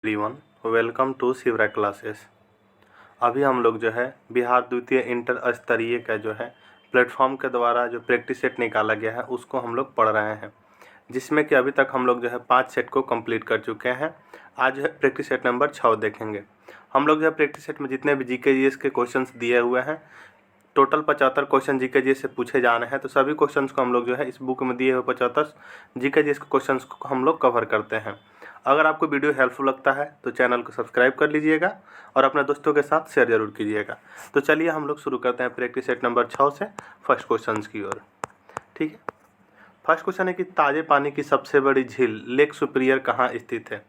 Everyone, welcome to शिवरा classes. अभी हम लोग जो है बिहार द्वितीय इंटर स्तरीय का जो है प्लेटफॉर्म के द्वारा जो प्रैक्टिस सेट निकाला गया है उसको हम लोग पढ़ रहे हैं, जिसमें कि अभी तक हम लोग जो है 5 सेट को कंप्लीट कर चुके हैं। आज जो है प्रैक्टिस सेट नंबर 6 देखेंगे। हम लोग जो है प्रैक्टिस सेट में जितने भी जीके जीएस के क्वेश्चंस दिए हुए हैं, टोटल 75 क्वेश्चन जीके जीएस से पूछे जाने हैं। तो सभी क्वेश्चंस को हम लोग जो है इस बुक में दिए हुए 75 जीके जीएस के क्वेश्चंस को हम लोग कवर करते हैं। अगर आपको वीडियो हेल्पफुल लगता है तो चैनल को सब्सक्राइब कर लीजिएगा और अपने दोस्तों के साथ शेयर जरूर कीजिएगा। तो चलिए हम लोग शुरू करते हैं प्रैक्टिस सेट नंबर 6 से फर्स्ट क्वेश्चन की ओर। ठीक है, फर्स्ट क्वेश्चन है कि ताजे पानी की सबसे बड़ी झील लेक सुपीरियर कहाँ स्थित है।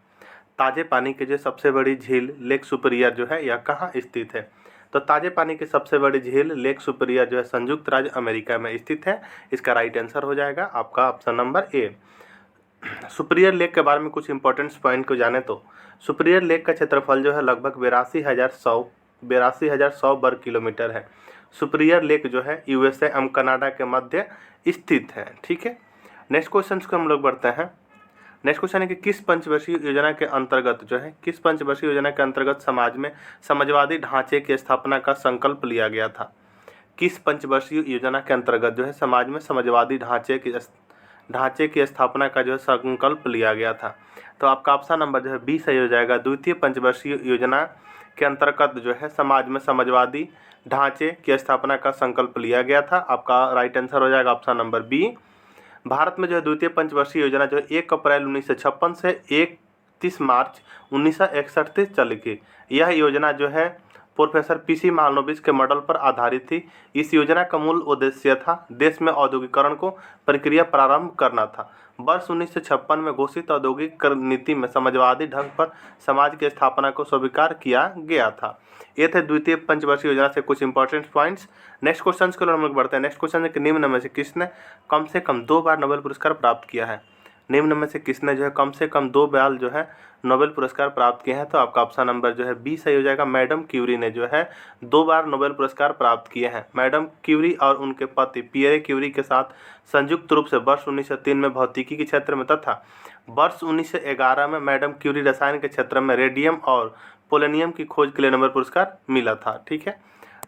ताजे पानी की जो सबसे बड़ी झील लेक सुपीरियर जो है यह कहाँ स्थित है। तो ताजे पानी की सबसे बड़ी झील लेक सुपीरियर जो है संयुक्त राज्य अमेरिका में स्थित है। इसका राइट आंसर हो जाएगा आपका option number A. Superior lake के बारे में कुछ इंपॉर्टेंट पॉइंट को जाने तो सुपीरियर लेक का क्षेत्रफल जो है लगभग 82,100 वर्ग किलोमीटर है। सुपीरियर लेक जो है यूएसए एवं कनाडा के मध्य स्थित है। ठीक है, नेक्स्ट क्वेश्चन को हम लोग बढ़ते हैं। नेक्स्ट क्वेश्चन है कि किस पंचवर्षीय योजना के अंतर्गत जो है किस पंचवर्षीय योजना के अंतर्गत समाज में समाजवादी ढांचे की स्थापना का संकल्प लिया गया था। किस पंचवर्षीय योजना के अंतर्गत जो है समाज में समाजवादी ढांचे की स्थापना का जो है संकल्प लिया गया था। तो आपका ऑप्शन नंबर जो है बी सही हो जाएगा। द्वितीय पंचवर्षीय योजना के अंतर्गत जो है समाज में समाजवादी ढांचे की स्थापना का संकल्प लिया गया था। आपका राइट आंसर हो जाएगा ऑप्शन नंबर बी। भारत में जो है द्वितीय पंचवर्षीय योजना जो है 1 अप्रैल 1956 से 31 मार्च 1961 तक चली थी। यह योजना जो है प्रोफेसर पीसी महालनोबिस के मॉडल पर आधारित थी। इस योजना का मूल उद्देश्य था देश में औद्योगिकरण को प्रक्रिया प्रारंभ करना था। वर्ष 1956 में घोषित औद्योगिक नीति में समाजवादी ढंग पर समाज की स्थापना को स्वीकार किया गया था। ये थे द्वितीय पंचवर्षीय योजना से कुछ इंपॉर्टेंट पॉइंट्स। नेक्स्ट क्वेश्चन को हम लोग बढ़ते हैं। नेक्स्ट क्वेश्चन है कि निम्न में से किसने कम से कम 2 बार नोबेल पुरस्कार प्राप्त किया है। निम्न में से किसने जो है कम से कम 2 बार जो है नोबेल पुरस्कार प्राप्त किए हैं। तो आपका ऑप्शन नंबर जो है बी सही हो जाएगा। मैडम क्यूरी ने जो है 2 बार नोबेल पुरस्कार प्राप्त किए हैं। मैडम क्यूरी और उनके पति पियरे क्यूरी के साथ संयुक्त रूप से वर्ष 1903 में भौतिकी के क्षेत्र में तथा वर्ष 1911 में मैडम क्यूरी रसायन के क्षेत्र में रेडियम और पोलोनियम की खोज के लिए नोबेल पुरस्कार मिला था। ठीक है,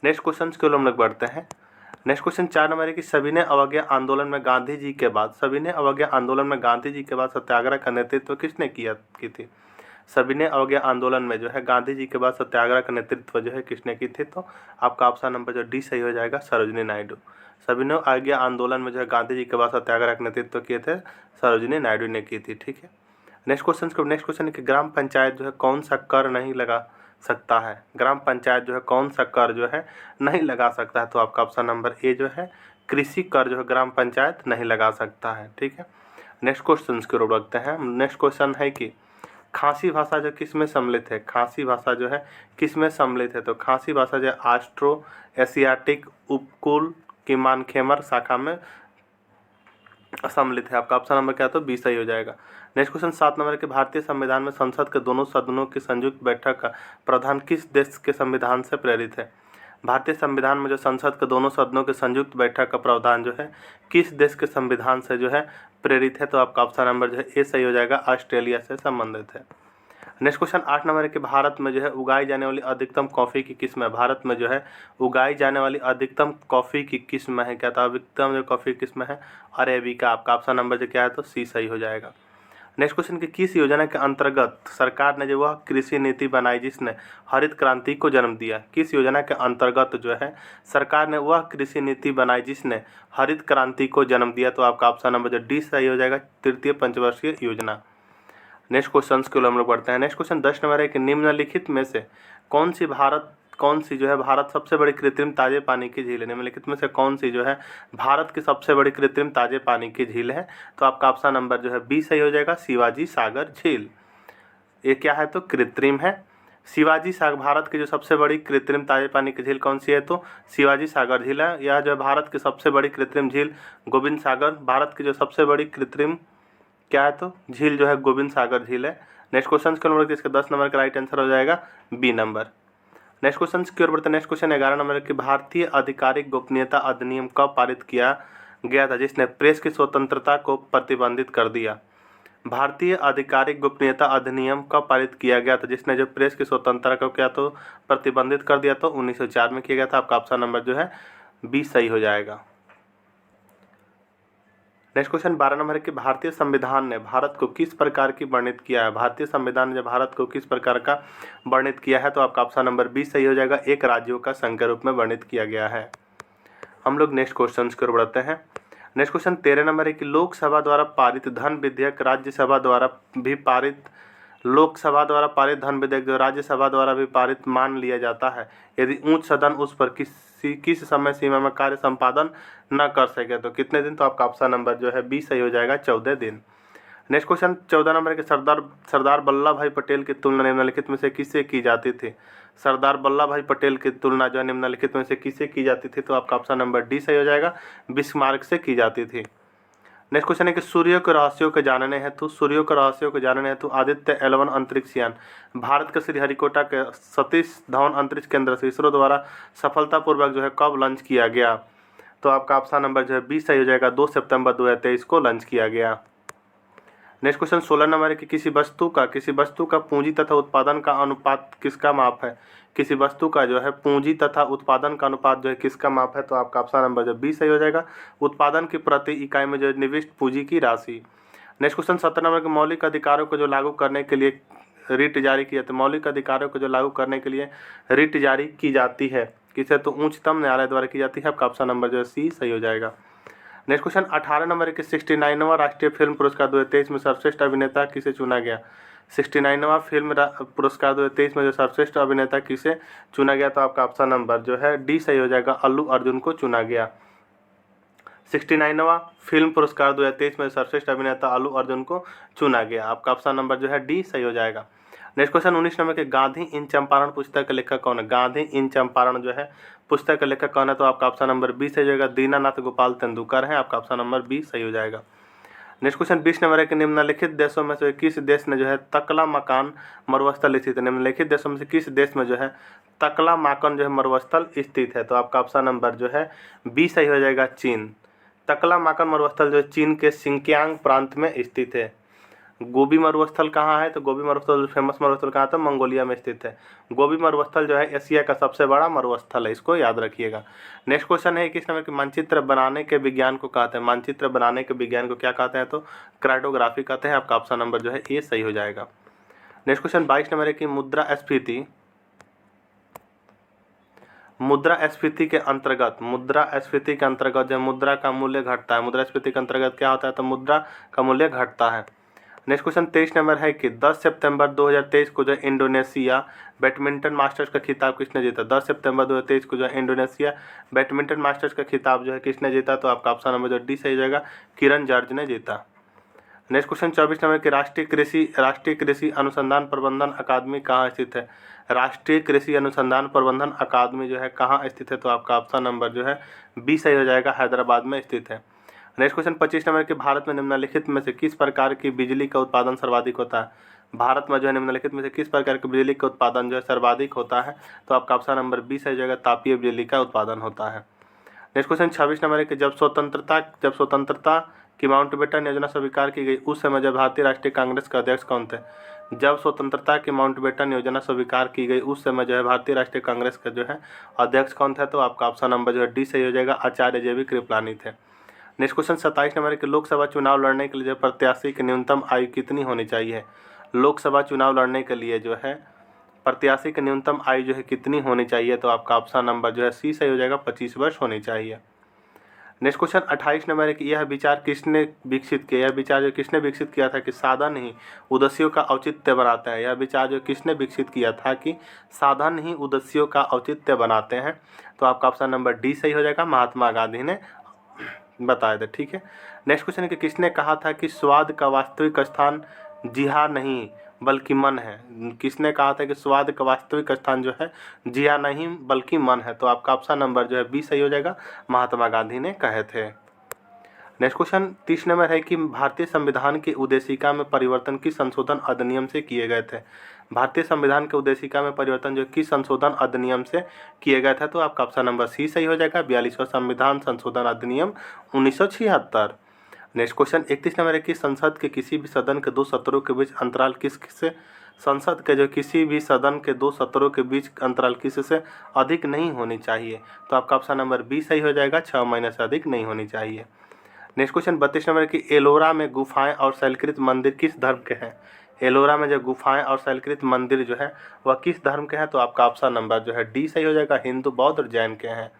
नेक्स्ट क्वेश्चन के लिए हम लोग बढ़ते हैं। नेक्स्ट क्वेश्चन 4 नंबर है कि सविनय अवज्ञा आंदोलन में गांधी जी के बाद सत्याग्रह का नेतृत्व किसने की थी। सविनय अवज्ञा आंदोलन में जो है गांधी जी के बाद सत्याग्रह का नेतृत्व जो है किसने की थी। तो आपका ऑप्शन नंबर जो डी सही हो जाएगा, सरोजिनी नायडू। सविनय अवज्ञा आंदोलन में जो है गांधी जी के बाद सत्याग्रह का नेतृत्व किए थे सरोजिनी नायडू ने की थी। ठीक है, नेक्स्ट क्वेश्चन है कि ग्राम पंचायत जो है कौन सा कर नहीं लगा सकता है। ग्राम पंचायत जो है कौन सा कर जो है नहीं लगा सकता है। तो आपका ऑप्शन नंबर ए जो है कृषि कर जो है ग्राम पंचायत नहीं लगा सकता है। ठीक है, नेक्स्ट क्वेश्चन की ओर रखते हैं। नेक्स्ट क्वेश्चन है कि खासी भाषा जो किस में सम्मिलित है। खासी भाषा जो है किस में सम्मिलित है। तो खासी भाषा जो ऑस्ट्रो एशियाटिक उपकूल की मानखेमर शाखा में सम्मिलित है। आपका ऑप्शन नंबर क्या है, तो बी सही हो जाएगा। नेक्स्ट क्वेश्चन 7 नंबर के भारतीय संविधान में संसद के दोनों सदनों की संयुक्त बैठक का प्रावधान किस देश के संविधान से प्रेरित है। भारतीय संविधान में जो संसद के दोनों सदनों के संयुक्त बैठक का प्रावधान जो है किस देश के संविधान से जो है प्रेरित है। तो आपका ऑप्शन नंबर जो है ए सही हो जाएगा, ऑस्ट्रेलिया से संबंधित है। नेक्स्ट क्वेश्चन 8 नंबर है कि भारत में जो है उगाई जाने वाली अधिकतम कॉफ़ी की किस्म है। भारत में जो है उगाई जाने वाली अधिकतम कॉफ़ी की किस्म है क्या। तो अधिकतम जो कॉफ़ी किस्म है अरेबिका। आपका ऑप्शन नंबर जो क्या है, तो सी सही हो जाएगा। नेक्स्ट क्वेश्चन कि किस योजना के अंतर्गत सरकार ने जो वह कृषि नीति बनाई जिसने हरित क्रांति को जन्म दिया। किस योजना के अंतर्गत जो है सरकार ने वह कृषि नीति बनाई जिसने हरित क्रांति को जन्म दिया। तो आपका ऑप्शन नंबर जो डी सही हो जाएगा, तृतीय पंचवर्षीय योजना। नेक्स्ट क्वेश्चन के लिए हम लोग बढ़ते हैं। नेक्स्ट क्वेश्चन 10 नंबर है कि निम्नलिखित में से कौन सी जो है भारत सबसे बड़ी कृत्रिम ताजे पानी की झील है। निम्नलिखित में से कौन सी जो है भारत की सबसे बड़ी कृत्रिम ताजे पानी की झील है। तो आपका ऑप्शन नंबर जो है बी सही हो जाएगा, शिवाजी सागर झील। ये क्या है, तो कृत्रिम है। शिवाजी सागर भारत की जो सबसे बड़ी कृत्रिम ताजे पानी की झील कौन सी है, तो शिवाजी सागर झील है। यह जो है भारत की सबसे बड़ी कृत्रिम झील गोविंद सागर, भारत की जो सबसे बड़ी कृत्रिम क्या है, तो झील जो है गोविंद सागर झील है। नेक्स्ट क्वेश्चन के नंबर इसका 10 नंबर का राइट आंसर हो जाएगा बी नंबर। नेक्स्ट क्वेश्चन की ओर बढ़ते हैं। नेक्स्ट क्वेश्चन 11 नंबर की भारतीय आधिकारिक गोपनीयता अधिनियम कब पारित किया गया था जिसने प्रेस की स्वतंत्रता को प्रतिबंधित कर दिया। भारतीय आधिकारिक गोपनीयता अधिनियम कब पारित किया गया था, जिसने जो प्रेस की स्वतंत्रता को क्या तो प्रतिबंधित कर दिया, तो 1904 में किया गया था। आपका ऑप्शन नंबर जो है बी सही हो जाएगा। नेक्स्ट क्वेश्चन 12 नंबर है कि भारतीय संविधान ने भारत को किस प्रकार की वर्णित किया है। भारतीय संविधान ने भारत को किस प्रकार का वर्णित किया है, तो आपका ऑप्शन नंबर बी सही हो जाएगा। एक राज्यों का संघ के रूप में वर्णित किया गया है। हम लोग नेक्स्ट क्वेश्चन की ओर बढ़ते हैं। नेक्स्ट क्वेश्चन 13 नंबर है कि लोकसभा द्वारा पारित धन विधेयक राज्यसभा द्वारा भी पारित लोकसभा द्वारा पारित धन विधेयक जो राज्यसभा द्वारा भी पारित मान लिया जाता है यदि उच्च सदन उस पर किस समय सीमा में कार्य संपादन न कर सके तो कितने दिन, तो आपका ऑप्शन नंबर जो है बी सही हो जाएगा, 14 दिन। नेक्स्ट क्वेश्चन 14 नंबर के सरदार वल्लभ भाई पटेल की तुलना निम्नलिखित में से किससे की जाती थी। सरदार वल्लभ भाई पटेल की तुलना जो है निम्नलिखित में से किससे की जाती थी, तो आपका ऑप्शन नंबर डी सही हो जाएगा, बिस्मार्क से की जाती थी। नेक्स्ट क्वेश्चन है कि सूर्य के रहस्यों को जानने हेतु आदित्य L1 अंतरिक्ष यान भारत के श्रीहरिकोटा के सतीश धवन अंतरिक्ष केंद्र से इसरो द्वारा सफलतापूर्वक जो है कब लॉन्च किया गया, तो आपका ऑप्शन नंबर जो है बी सही हो जाएगा, 2 सितंबर 2023 को लॉन्च किया गया। नेक्स्ट क्वेश्चन 16 नंबर है कि किसी वस्तु का पूंजी तथा उत्पादन का अनुपात किसका माप है। किसी वस्तु का जो है पूंजी तथा उत्पादन का अनुपात जो है किसका माप है, तो आपका ऑप्शन नंबर जो बी सही हो जाएगा, उत्पादन की प्रति इकाई में जो है निविष्ट पूंजी की राशि। नेक्स्ट क्वेश्चन 17 नंबर के मौलिक अधिकारों को जो लागू करने के लिए रिट जारी की जाती है, मौलिक अधिकारों को जो लागू करने के लिए रिट जारी की जाती है किसे, तो उच्चतम न्यायालय द्वारा की जाती है। आपका ऑप्शन नंबर जो है सी सही हो जाएगा। नेक्स्ट क्वेश्चन 18 नंबर के 69वां राष्ट्रीय फिल्म पुरस्कार 2023 में सर्वश्रेष्ठ अभिनेता किसे चुना गया। 69वां फिल्म पुरस्कार 2023 में जो सर्वश्रेष्ठ अभिनेता किसे चुना गया, तो आपका ऑप्शन नंबर जो है डी सही हो जाएगा, अल्लू अर्जुन को चुना गया। 69वां फिल्म पुरस्कार 2023 में सर्वश्रेष्ठ अभिनेता अल्लू अर्जुन को चुना गया। आपका ऑप्शन नंबर जो है डी सही हो जाएगा। नेक्स्ट क्वेश्चन 19 नंबर के गांधी इन चंपारण पुस्तक के लेखक कौन है। गांधी इन चंपारण जो है पुस्तक का लेखक कौन है, तो आपका ऑप्शन नंबर बी सही हो जाएगा, दीनानाथ गोपाल तेंदुलकर है। आपका ऑप्शन नंबर बी सही हो जाएगा। नेक्स्ट क्वेश्चन 20 नंबर है कि निम्नलिखित देशों में से किस देश ने जो है तकला मकान मरुस्थल स्थित है। निम्नलिखित देशों में से किस देश में जो है तकला माकन जो है मरुस्थल स्थित है, तो आपका ऑप्शन नंबर जो है बी सही हो जाएगा, चीन। तकला माकन मरुस्थल जो है चीन के सिंकियांग प्रांत में स्थित है। गोबी मरुस्थल कहाँ है, तो गोबी मरुस्थल फेमस मरुस्थल कहाँ, तो मंगोलिया में स्थित है। गोबी मरुस्थल जो है एशिया का सबसे बड़ा मरुस्थल है, इसको याद रखिएगा। नेक्स्ट क्वेश्चन है किस नंबर के मानचित्र बनाने के विज्ञान को कहते हैं। मानचित्र बनाने के विज्ञान को क्या कहते हैं, तो क्राइटोग्राफी कहते हैं। आपका ऑप्शन नंबर जो है ए सही हो जाएगा। नेक्स्ट क्वेश्चन 22 नंबर है कि मुद्रास्फीति के अंतर्गत जो मुद्रा का मूल्य घटता है। मुद्रास्फीति के अंतर्गत क्या होता है, तो मुद्रा का मूल्य घटता है। नेक्स्ट क्वेश्चन 23 नंबर है कि 10 सितंबर 2023 को जो इंडोनेशिया बैडमिंटन मास्टर्स का खिताब किसने जीता। 10 सितंबर 2023 को जो इंडोनेशिया बैडमिंटन मास्टर्स का खिताब जो है किसने जीता, तो आपका ऑप्शन नंबर जो डी सही हो जाएगा, किरण जॉर्ज ने जीता। नेक्स्ट क्वेश्चन 24 नंबर की राष्ट्रीय कृषि अनुसंधान प्रबंधन अकादमी कहाँ स्थित है। राष्ट्रीय कृषि अनुसंधान प्रबंधन अकादमी जो है कहाँ स्थित है, तो आपका ऑप्शन नंबर जो है बी सही हो जाएगा, हैदराबाद में स्थित है। नेक्स्ट क्वेश्चन 25 नंबर के भारत में निम्नलिखित में से किस प्रकार की बिजली का उत्पादन सर्वाधिक होता है। भारत में जो है निम्नलिखित में से किस प्रकार की बिजली का उत्पादन जो है सर्वाधिक होता है, तो आपका ऑप्शन नंबर बी सही हो जाएगा, तापीय बिजली का उत्पादन होता है। नेक्स्ट क्वेश्चन 26 नंबर है कि जब स्वतंत्रता की माउंटबेटन योजना स्वीकार की गई उस समय जब भारतीय राष्ट्रीय कांग्रेस के अध्यक्ष कौन थे। जब स्वतंत्रता की माउंटबेटन योजना स्वीकार की गई उस समय जो है भारतीय राष्ट्रीय कांग्रेस का जो है अध्यक्ष कौन था, तो आपका ऑप्शन नंबर जो है डी सही हो जाएगा, आचार्य JV कृपलानी थे। नेक्स्ट क्वेश्चन 27 नंबर के लोकसभा चुनाव लड़ने के लिए जो प्रत्याशी की न्यूनतम आयु कितनी होनी चाहिए। लोकसभा चुनाव लड़ने के लिए जो है प्रत्याशी की न्यूनतम आयु जो है कितनी होनी चाहिए, तो आपका ऑप्शन नंबर जो है सी सही हो जाएगा, 25 वर्ष होनी चाहिए। नेक्स्ट क्वेश्चन 28 नंबर है कि यह विचार किसने विकसित किया। यह विचार जो किसने विकसित किया था कि साधन ही उद्देश्यों का औचित्य बनाता है। यह विचार जो किसने विकसित किया था कि साधन ही उद्देश्यों का औचित्य बनाते हैं, तो आपका ऑप्शन नंबर डी सही हो जाएगा, महात्मा गांधी ने बताया था। ठीक है। नेक्स्ट क्वेश्चन है कि किसने कहा था कि स्वाद का वास्तविक स्थान जिहा नहीं बल्कि मन है। किसने कहा था कि स्वाद का वास्तविक स्थान जो है जिहा नहीं बल्कि मन है, तो आपका ऑप्शन नंबर जो है बी सही हो जाएगा, महात्मा गांधी ने कहे थे। नेक्स्ट क्वेश्चन 30 नंबर है कि भारतीय संविधान की उद्देशिका में परिवर्तन किस संशोधन अधिनियम से किए गए थे। भारतीय संविधान के उद्देशिका में परिवर्तन जो किस संशोधन अधिनियम से किए गए थे, तो आपका ऑप्शन नंबर सी सही हो जाएगा, 42वां संविधान संशोधन अधिनियम 1976। नेक्स्ट क्वेश्चन 31 नंबर है कि संसद के किसी भी सदन के दो सत्रों के बीच अंतराल किससे संसद के जो किसी भी सदन के दो सत्रों के बीच अंतराल किससे अधिक नहीं होनी चाहिए। तो आपका ऑप्शन नंबर बी सही हो जाएगा, 6 महीने से अधिक नहीं होनी चाहिए। नेक्स्ट क्वेश्चन 32 नंबर की एलोरा में गुफाएं और शैलकृत मंदिर किस धर्म के हैं। एलोरा में जो गुफाएं और शैलकृत मंदिर जो है वह किस धर्म के हैं। तो आपका ऑप्शन नंबर जो है डी सही हो जाएगा, हिंदू, बौद्ध और जैन के हैं।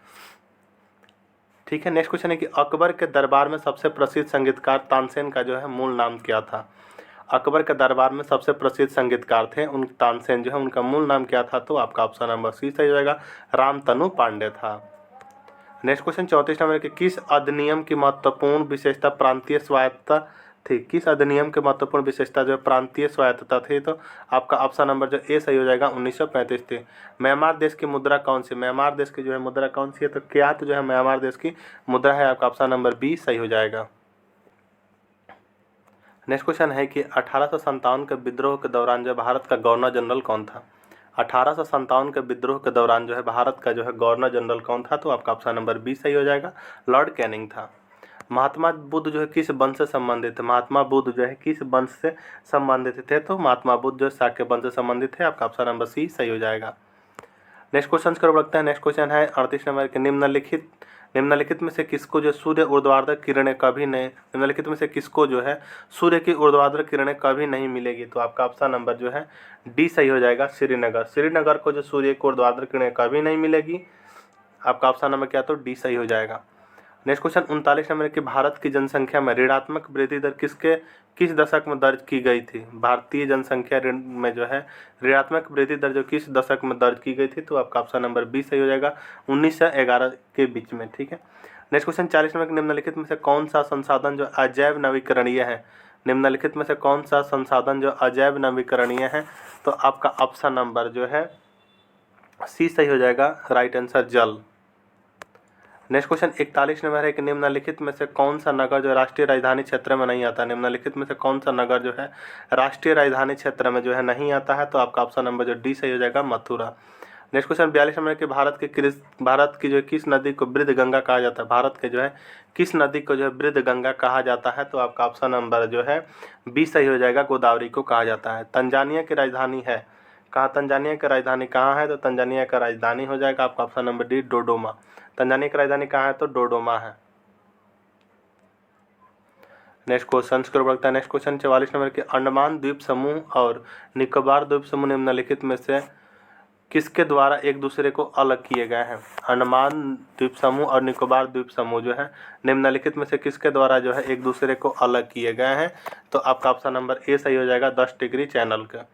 ठीक है। नेक्स्ट क्वेश्चन है कि अकबर के दरबार में सबसे प्रसिद्ध संगीतकार तानसेन का जो है मूल नाम क्या था। अकबर के दरबार में सबसे प्रसिद्ध संगीतकार थे उन तानसेन जो है, उनका मूल नाम क्या था। तो आपका ऑप्शन नंबर सी सही हो जाएगा, रामतनु पांडे था। नेक्स्ट क्वेश्चन 34 नंबर के किस अधिनियम की महत्वपूर्ण विशेषता प्रांतीय स्वायत्तता थी। किस अधिनियम के महत्वपूर्ण विशेषता जो है प्रांतीय स्वायत्तता थी। तो आपका ऑप्शन नंबर जो ए सही हो जाएगा, 1935 थी। म्यांमार देश की मुद्रा कौन सी, म्यांमार देश की जो है मुद्रा कौन सी है। तो क्या तो जो है म्यांमार देश की मुद्रा है। आपका ऑप्शन नंबर बी सही हो जाएगा। नेक्स्ट क्वेश्चन है कि 1857 के विद्रोह के दौरान जो भारत का गवर्नर जनरल कौन था। 1857 के विद्रोह के दौरान जो है भारत का जो है गवर्नर जनरल कौन था। तो आपका ऑप्शन नंबर बी सही हो जाएगा, लॉर्ड कैनिंग था। महात्मा बुद्ध जो है किस वंश से संबंधित थे। महात्मा बुद्ध जो है किस वंश से संबंधित थे। तो महात्मा बुद्ध जो शाक्य वंश से संबंधित थे। आपका ऑप्शन नंबर सी सही हो जाएगा। नेक्स्ट क्वेश्चन की ओर बढ़ते हैं। नेक्स्ट क्वेश्चन है 38 नंबर के निम्नलिखित में से किसको जो सूर्य ऊर्ध्वाधर किरणें कभी नहीं, निम्नलिखित में से किसको जो है सूर्य की ऊर्ध्वाधर किरणें कभी नहीं मिलेगी। तो आपका ऑप्शन नंबर जो है डी सही हो जाएगा, श्रीनगर। श्रीनगर को जो सूर्य की ऊर्ध्वाधर किरणें कभी नहीं मिलेगी। आपका ऑप्शन नंबर क्या, तो डी सही हो जाएगा। नेक्स्ट क्वेश्चन 39 नंबर की भारत की जनसंख्या में ऋणात्मक वृद्धि दर किस दशक में दर्ज की गई थी। भारतीय जनसंख्या में जो है ऋणात्मक वृद्धि दर जो किस दशक में दर्ज की गई थी। तो आपका ऑप्शन नंबर बी सही हो जाएगा, 1911 के बीच में। ठीक है। नेक्स्ट क्वेश्चन 40 नंबर निम्नलिखित में से कौन सा संसाधन जो अजैव नवीकरणीय है। निम्नलिखित में से कौन सा संसाधन जो अजैव नवीकरणीय है। तो आपका ऑप्शन नंबर जो है सी सही हो जाएगा, राइट आंसर जल। नेक्स्ट क्वेश्चन 41 नंबर है कि निम्नलिखित में से कौन सा नगर जो राष्ट्रीय राजधानी क्षेत्र में नहीं आता। निम्नलिखित में से कौन सा नगर जो है राष्ट्रीय राजधानी क्षेत्र में जो है नहीं आता है। तो आपका ऑप्शन नंबर जो डी सही हो जाएगा, मथुरा। नेक्स्ट क्वेश्चन 42 नंबर कि भारत की जो है किस नदी को वृद्ध गंगा कहा जाता है। भारत के जो है किस नदी को जो है वृद्ध गंगा कहा जाता है। तो आपका ऑप्शन नंबर जो है बी सही हो जाएगा, गोदावरी को कहा जाता है। तंजानिया की राजधानी है कहाँ, तंजानिया की राजधानी कहाँ है। तो तंजानिया का राजधानी हो जाएगा आपका ऑप्शन नंबर डी, डोडोमा। तंजानिया की राजधानी कहाँ है, तो डोडोमा है। नेक्स्ट क्वेश्चन की ओर बढ़ता है। नेक्स्ट क्वेश्चन 44 नंबर के अंडमान द्वीप समूह और निकोबार द्वीप समूह निम्नलिखित में से किसके द्वारा एक दूसरे को अलग किए गए हैं। अंडमान द्वीप समूह और निकोबार द्वीप समूह जो है निम्नलिखित में से किसके द्वारा जो है एक दूसरे को अलग किए गए हैं। तो आपका ऑप्शन नंबर ए सही हो जाएगा, 10 डिग्री चैनल का।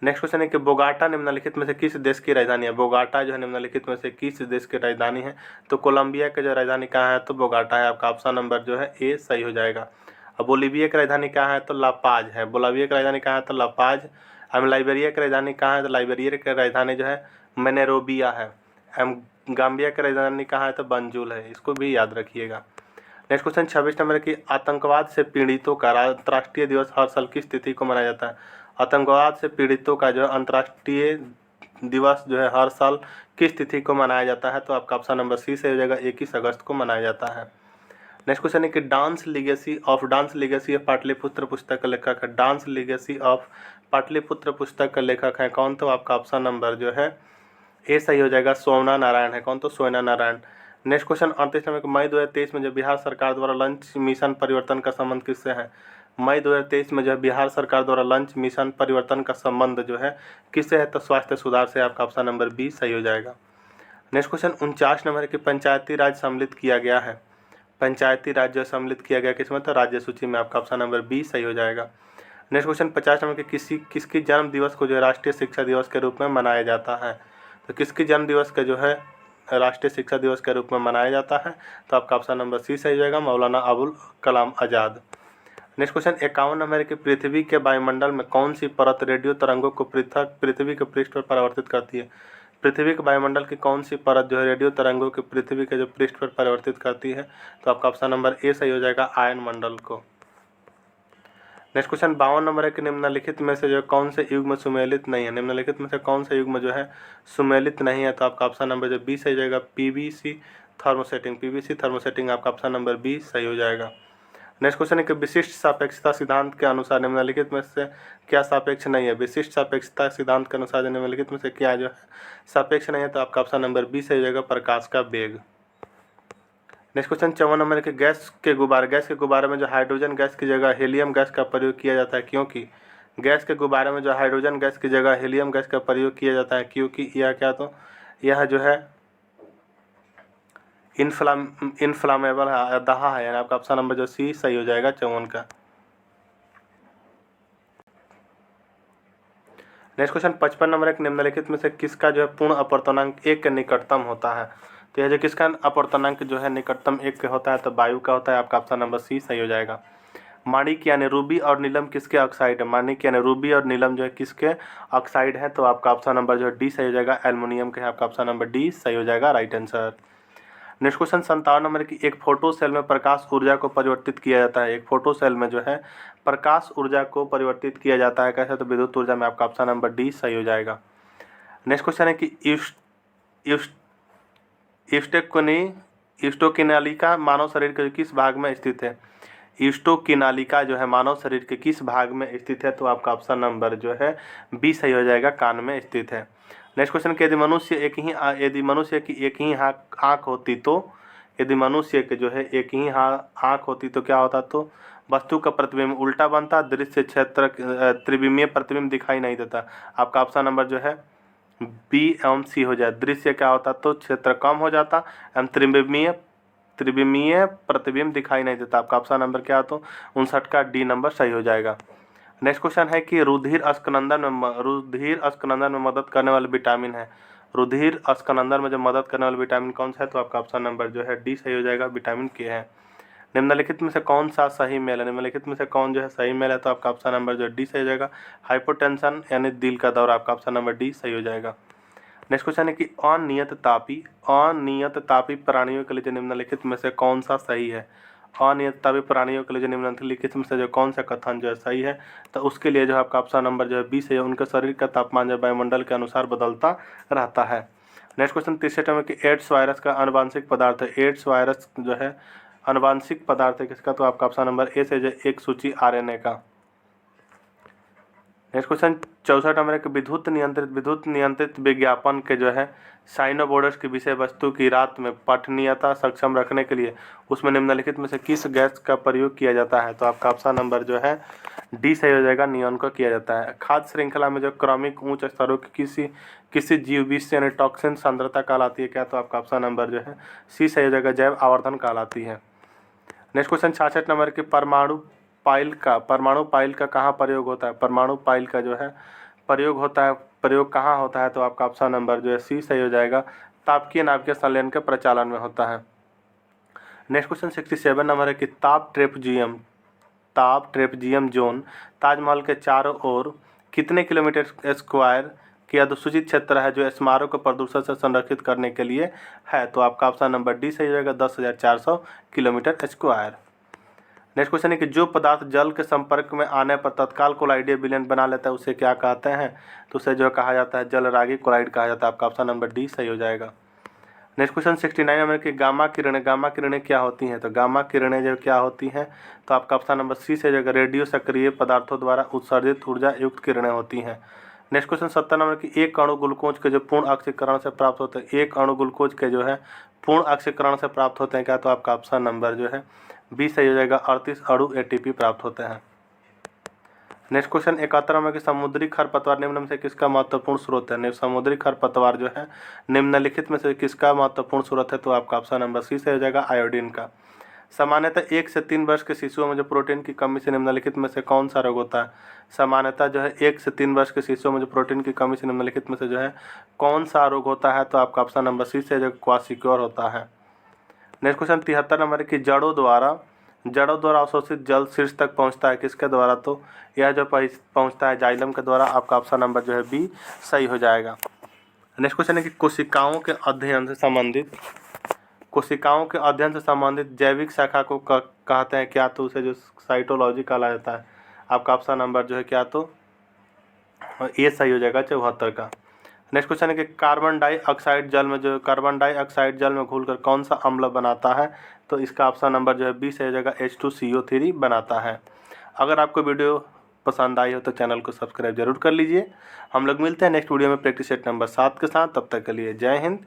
नेक्स्ट क्वेश्चन है कि बोगाटा निम्नलिखित में से किस देश की राजधानी है। बोगाटा जो है निम्नलिखित में से किस देश की राजधानी है। तो कोलंबिया की जो राजधानी कहाँ है, तो बोगाटा है। आपका ऑप्शन नंबर जो है ए सही हो जाएगा। अब बोलीविया की राजधानी कहाँ है, तो लापाज है। बोलीविया की राजधानी कहाँ है, तो लापाज। अब लाइबेरिया की राजधानी कहाँ है, तो लाइबेरिया की राजधानी जो है मेनेरोबिया है। गाम्बिया की राजधानी कहाँ है, तो बंजुल है। इसको भी याद रखिएगा। नेक्स्ट क्वेश्चन 26 नंबर की आतंकवाद से पीड़ितों का अंतर्राष्ट्रीय दिवस हर साल किस तिथि को मनाया जाता है। आतंकवाद से पीड़ितों का जो है अंतर्राष्ट्रीय दिवस जो है हर साल किस तिथि को मनाया जाता है। तो आपका ऑप्शन नंबर सी से हो जाएगा, 21 अगस्त को मनाया जाता है। नेक्स्ट क्वेश्चन है कि डांस लिगेसी ऑफ पाटलिपुत्र पुस्तक का लेखक है। डांस लिगेसी ऑफ पाटलिपुत्र पुस्तक का लेखक है कौन। तो आपका ऑप्शन नंबर जो है ए सही हो जाएगा, सोमना नारायण है। कौन, तो सोना नारायण। नेक्स्ट क्वेश्चन 38 नंबर मई 2023 में जो बिहार सरकार द्वारा लंच मिशन परिवर्तन का संबंध किससे है। मई 2023 में जो है बिहार सरकार द्वारा लंच मिशन परिवर्तन का संबंध जो है किससे है, तो स्वास्थ्य सुधार से। आपका ऑप्शन नंबर बी सही हो जाएगा। नेक्स्ट क्वेश्चन 49 नंबर की पंचायती राज सम्मिलित किया गया है। पंचायती राज जो सम्मिलित किया गया किसमें, तो राज्य सूची में। आपका ऑप्शन नंबर बी सही हो जाएगा। नेक्स्ट क्वेश्चन 50 नंबर के किसकी जन्म दिवस को जो है राष्ट्रीय शिक्षा दिवस के रूप में मनाया जाता है। तो किसकी जन्म दिवस का जो है राष्ट्रीय शिक्षा दिवस के रूप में मनाया जाता है। तो आपका ऑप्शन नंबर सी सही हो जाएगा, Maulana Abul Kalam Azad. Next question 51 number की पृथ्वी के वायुमंडल में कौन सी परत रेडियो तरंगों को पृथ्वी के पृष्ठ पर परावर्तित करती है। पृथ्वी के वायुमंडल की कौन सी परत जो है रेडियो तरंगों के पृथ्वी के जो पृष्ठ पर परावर्तित करती है। तो आपका ऑप्शन नंबर ए सही हो जाएगा, आयन मंडल को। नेक्स्ट क्वेश्चन 52 नंबर है कि निम्नलिखित में से जो कौन से युग्म सुमेलित नहीं है। निम्नलिखित में से कौन सा युग्म जो है सुमेलित नहीं है। तो आपका ऑप्शन नंबर जो बी सही हो जाएगा, पीवीसी थर्मोसेटिंग। पीवीसी थर्मोसेटिंग आपका ऑप्शन नंबर बी सही हो जाएगा। नेक्स्ट क्वेश्चन है कि विशिष्ट सापेक्षता सिद्धांत के अनुसार निम्नलिखित में से क्या सापेक्ष नहीं है। विशिष्ट सापेक्षता सिद्धांत के अनुसार निम्नलिखित में से क्या जो है सापेक्ष नहीं है, तो आपका ऑप्शन नंबर बी सही हो जाएगा, प्रकाश का वेग। नेक्स्ट क्वेश्चन 54 नंबर के गैस के गुब्बारे में जो हाइड्रोजन गैस की जगह हीलियम गैस का प्रयोग किया जाता है, क्योंकि गैस के गुब्बारे में जो हाइड्रोजन गैस की जगह हीलियम गैस का प्रयोग किया जाता है, क्योंकि यह क्या, तो यह जो है इनफ्लामेबल दाह है, यानी आपका ऑप्शन नंबर जो सी सही हो जाएगा 54 का। नेक्स्ट क्वेश्चन 55 नंबर एक निम्नलिखित में से किसका जो है पूर्ण अपवर्तनांक 1 के निकटतम होता है। तो यह जो किसका अपवर्तनांक जो है निकटतम 1 के होता है, तो वायु का होता है, आपका ऑप्शन नंबर सी सही हो जाएगा। माणिक यानी रूबी और नीलम किसके ऑक्साइड है। माणिक यानी रूबी और नीलम जो है किसके ऑक्साइड है, तो आपका ऑप्शन नंबर जो है डी सही हो जाएगा, एल्युमिनियम के है, आपका ऑप्शन नंबर डी सही हो जाएगा, right answer. Next question 57 number की एक फोटो सेल में प्रकाश ऊर्जा को परिवर्तित किया जाता है। एक फोटो सेल में जो है प्रकाश ऊर्जा को परिवर्तित किया जाता है, कैसे, तो विद्युत ऊर्जा में, आपका ऑप्शन नंबर डी सही हो जाएगा। नेक्स्ट क्वेश्चन है कि ईस्टोकिनालिका मानव शरीर के किस भाग में स्थित है। ईस्टोकिनालिका जो है मानव शरीर के किस भाग में स्थित है, तो आपका ऑप्शन नंबर जो है बी सही हो जाएगा, कान में स्थित है। नेक्स्ट क्वेश्चन कि यदि मनुष्य की एक ही आँख होती तो, यदि मनुष्य के जो है एक ही आँख होती तो क्या होता, तो वस्तु का प्रतिबिंब उल्टा बनता, दृश्य क्षेत्र त्रिविमीय प्रतिबिंब दिखाई नहीं देता। आपका ऑप्शन नंबर जो है बी एवं सी हो जाए। दृश्य क्या होता, तो क्षेत्र कम हो जाता एवं त्रिविमीय प्रतिबिंब दिखाई नहीं देता। आपका ऑप्शन नंबर क्या हो, तो 59 का डी नंबर सही हो जाएगा। नेक्स्ट क्वेश्चन है कि रुधिर अस्कनंदन में मदद करने वाले विटामिन है। रुधिर अस्कनंदन में जो मदद करने वाला विटामिन कौन सा है, तो आपका ऑप्शन नंबर जो है डी सही हो जाएगा, विटामिन के है। निम्नलिखित में से कौन सा सही मेल है। निम्नलिखित में से कौन जो है सही मेल है, तो आपका ऑप्शन नंबर जो डी सही हो जाएगा, हाइपोटेंशन यानी दिल का दौरा, आपका ऑप्शन नंबर डी सही हो जाएगा। नेक्स्ट क्वेश्चन है कि अनियत तापी प्राणियों के लिए जो निम्नलिखित में से कौन सा सही है। अनियत तापी प्राणियों के लिए जो निम्नलिखित में से जो कौन सा कथन जो है सही है, तो उसके लिए जो है आपका ऑप्शन नंबर जो है बी सही है, उनके शरीर का तापमान जो वायुमंडल के अनुसार बदलता रहता है। नेक्स्ट क्वेश्चन 63 में कि एड्स वायरस का आनुवांशिक पदार्थ है। एड्स वायरस जो है आनुवांशिक पदार्थ है किसका, तो आपका ऑप्शन नंबर ए से जो एक सूची आरएनए का। नेक्स्ट क्वेश्चन 64 नंबर के विद्युत नियंत्रित विज्ञापन के जो है साइनो बोर्डर्स की विषय वस्तु की रात में पठनीयता सक्षम रखने के लिए उसमें निम्नलिखित में से किस गैस का प्रयोग किया जाता है, तो आपका ऑप्शन नंबर जो है डी सही हो जाएगा, नियॉन को किया जाता है। खाद्य श्रृंखला में जो क्रमिक उच्च स्तरों की किसी जीव विष यानी टॉक्सिन सांद्रता कहलाती है क्या, तो आपका ऑप्शन नंबर जो है सी सही हो जाएगा, जैव आवर्धन कहलाती है। नेक्स्ट क्वेश्चन 66 नंबर के परमाणु पाइल का कहाँ प्रयोग होता है। परमाणु पाइल का जो है प्रयोग कहाँ होता है, तो आपका ऑप्शन नंबर जो है सी सही हो जाएगा, तापकीय नाभिकीय संलयन के प्रचालन में होता है। नेक्स्ट क्वेश्चन 67 नंबर है कि ताप ट्रेपजियम जोन ताजमहल के चारों ओर कितने किलोमीटर स्क्वायर की अधुसूचित क्षेत्र है जो स्मारक को प्रदूषण से संरक्षित करने के लिए है, तो आपका ऑप्शन नंबर डी सही हो जाएगा, 10,400 किलोमीटर स्क्वायर। नेक्स्ट क्वेश्चन है कि जो पदार्थ जल के संपर्क में आने पर तत्काल कोलाइडीय विलयन बना लेता है उसे क्या कहते हैं, तो उसे जो कहा जाता है जलरागी क्लोराइड कहा जाता है। आपका ऑप्शन नंबर डी सही हो जाएगा। नेक्स्ट क्वेश्चन 69 नंबर की गामा किरणें क्या होती हैं, तो गामा किरणें जो क्या होती हैं, तो आपका ऑप्शन नंबर सी से जगह रेडियो सक्रिय पदार्थों द्वारा उत्सर्जित ऊर्जा युक्त किरणें होती हैं। नेक्स्ट क्वेश्चन 70 नंबर की एक अणु ग्लूकोज के जो पूर्ण ऑक्सीकरण से प्राप्त होते हैं, एक अणु ग्लूकोज के जो है पूर्ण ऑक्सीकरण से प्राप्त होते हैं क्या, तो आपका ऑप्शन नंबर जो है बी सही हो जाएगा, 38 अणु एटीपी प्राप्त होते हैं। नेक्स्ट क्वेश्चन 71 नंबर की समुद्री खरपतवार निम्न में से किसका महत्वपूर्ण स्रोत है। समुद्री खरपतवार जो है निम्नलिखित में से किसका महत्वपूर्ण स्रोत है, तो आपका ऑप्शन नंबर सी से हो जाएगा, आयोडीन का। सामान्यतः 1 से 3 वर्ष के शिशुओं में जो प्रोटीन की कमी से निम्नलिखित में से कौन सा रोग होता है। सामान्यतः जो है 1 से 3 वर्ष के शिशुओं में जो प्रोटीन की कमी से निम्नलिखित में से जो है कौन सा रोग होता है, तो आपका ऑप्शन नंबर सी से जो क्वासिक्योर होता है। नेक्स्ट क्वेश्चन 73 नंबर की जड़ों द्वारा अवशोषित जल शीर्ष तक पहुंचता है किसके द्वारा, तो यह जो पहुंचता है जाइलम के द्वारा। आपका ऑप्शन नंबर जो है बी सही हो जाएगा। नेक्स्ट क्वेश्चन है कि कोशिकाओं के अध्ययन से संबंधित जैविक शाखा को कहते हैं क्या, तो उसे जो साइटोलॉजी कहा जाता है। आपका ऑप्शन नंबर जो है क्या, तो ये सही हो जाएगा 74 का। नेक्स्ट क्वेश्चन है कि कार्बन डाइऑक्साइड जल में घुलकर कौन सा अम्ल बनाता है? तो इसका ऑप्शन नंबर जो है 20 है जगह H2CO3 बनाता है। अगर आपको वीडियो पसंद आई हो तो चैनल को सब्सक्राइब जरूर कर लीजिए। हम लोग मिलते हैं नेक्स्ट वीडियो में प्रैक्टिस सेट नंबर 7 के साथ। तब तक के लिए जय हिंद।